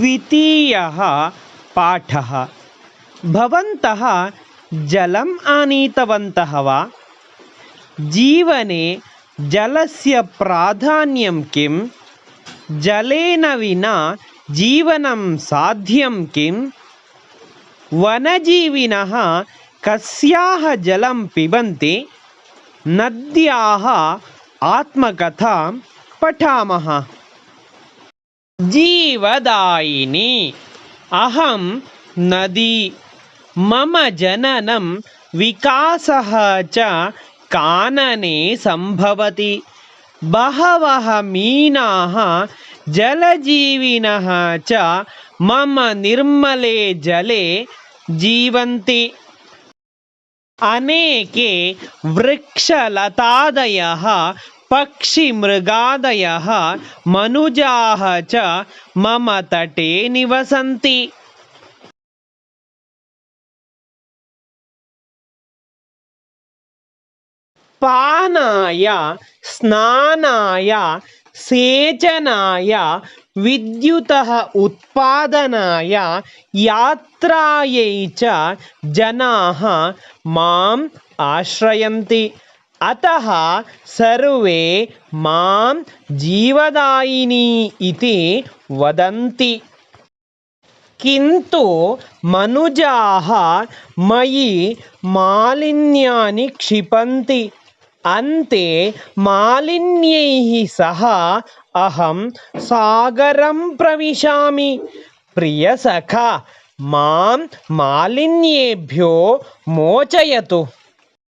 द्वितीयः पाठः। भवन्तः जलम् आनीतवन्तः वा? जीवने जलस्य प्राधान्यं किं? जलेन विना जीवनं साध्यं किं? वनजीविनः कस्याः जलं पिबन्ति? नद्याः आत्मकथां पठामः। जीवदायिनी अहं नदी। मम जननं विकासः च कानने सम्भवति। बहवः मीनाः जलजीविनः च मम निर्मले जले जीवन्ति। अनेके वृक्षलतादयः पक्षिमृगादयः मनुजाः च मम तटे निवसन्ति। पानाय, स्नानाय, सेचनाय, विद्युतः उत्पादनाय, यात्रायै च जनाः माम् आश्रयन्ति। अतः सर्वे मां जीवदायिनी इति वदन्ति। किन्तु मनुजाः मयि मालिन्यानि क्षिपन्ति। अन्ते मालिन्यैः सह अहं सागरं प्रविशामि। प्रियसखा, मां मालिन्येभ्यो मोचयतु।